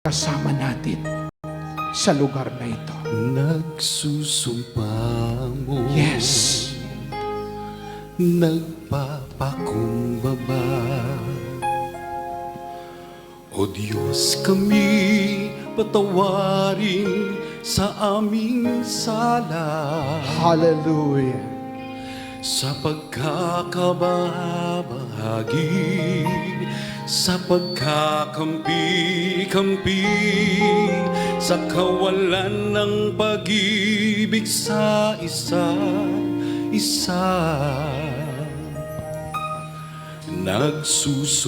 kasama natin sa lugar na ito. Nagsusumpa mo, Yes. nagpapakumbaba. O Diyos, kami patawarin sa aming sala, Hallelujah. sa pagkakabahagi, sa pagkakampi-kampi, sa kawalan ng pag-ibig sa isa.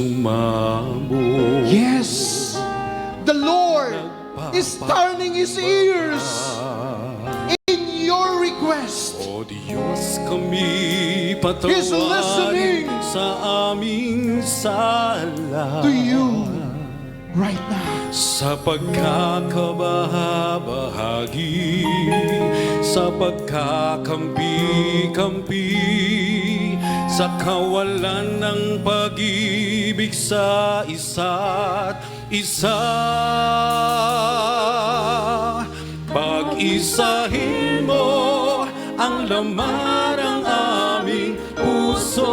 Nagsusumamo. Yes. The Lord is turning His ears in your request. O Diyos, kami He's listening patawarin sa aming sala, to you right now. sa pagkakabahagi, sa pagkakampi-kampi, sa kawalan ng pag-ibig sa isa't isa. Pag-isahin mo ang laman ng aming puso.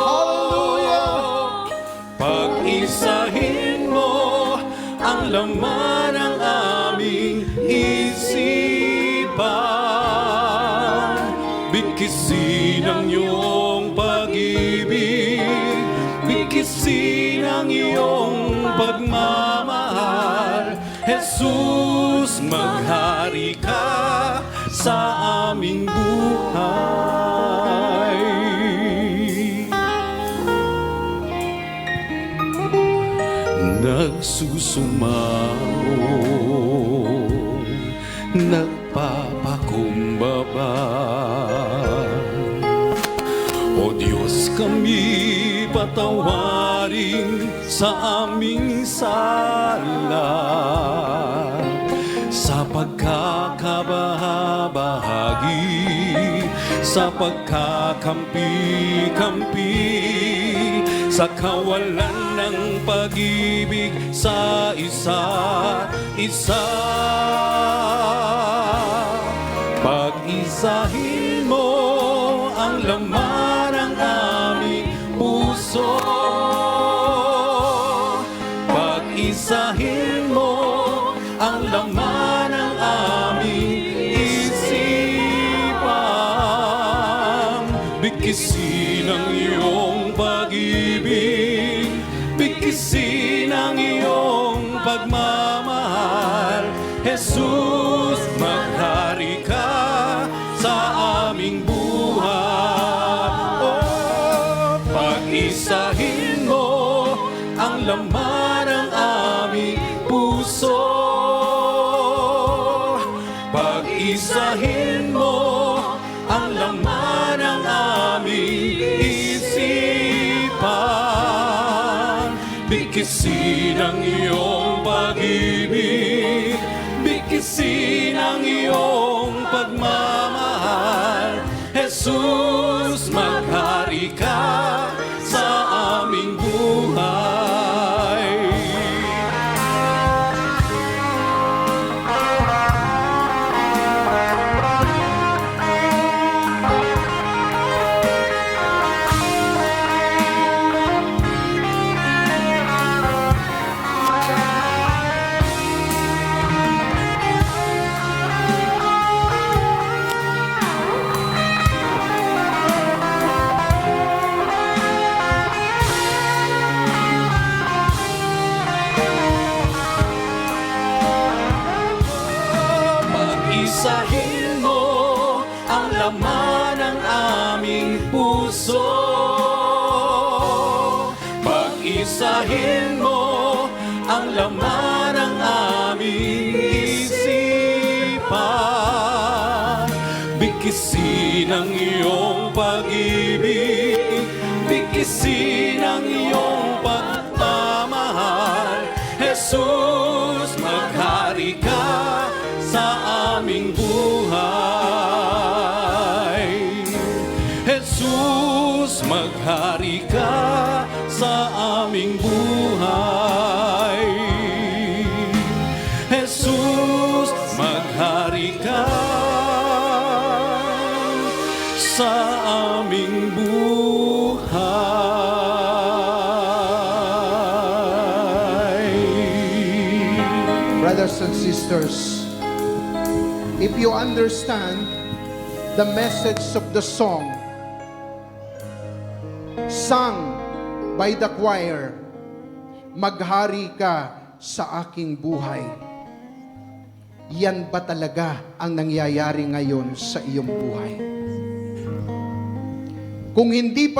Hallelujah. Pag-isahin mo ang laman ng aming isipan. Bigkisin ang iyong pag-ibig, bigkisin ang iyong pagmamahal. Jesus, maghari ka sa aming buhay. Nagsusumamo, nagpapakumbaba. O Diyos, kami patawarin sa aming sala, sa pagkakabahagi, sa pagkakampi-kampi, sa kawalan ng pag-ibig sa isa't isa. Pag-isahin mo ang laman ng aming puso. Pag-isahin mo ang laman ng aming isipan. Bigkisin ang iyong pag-ibig, bigkisin ang iyong pagmamahal. Jesus, maghari ka sa aming buhay. Oh, pag-isahin mo ang laman ng aming puso. Pag-isahin mo ang laman ng aming isipan. Bigkisin ang iyong pag-ibig, bigkisin ang iyong pagmamahal. Jesus, maghari ka sa aming buhay. Pag-isahin mo ang laman ng aming puso. Pag-isahin mo ang laman ng aming isipan. Bigkisin ang iyong pag-ibig, bigkisin ang iyong pagmamahal. Jesus, maghari ka sa aming buhay. Jesus, maghari ka sa aming buhay. Jesus, maghari ka sa aming buhay. Brothers and sisters, if you understand the message of the song sung by the choir, maghari ka sa aking buhay, yan ba talaga ang nangyayari ngayon sa iyong buhay? Kung hindi pa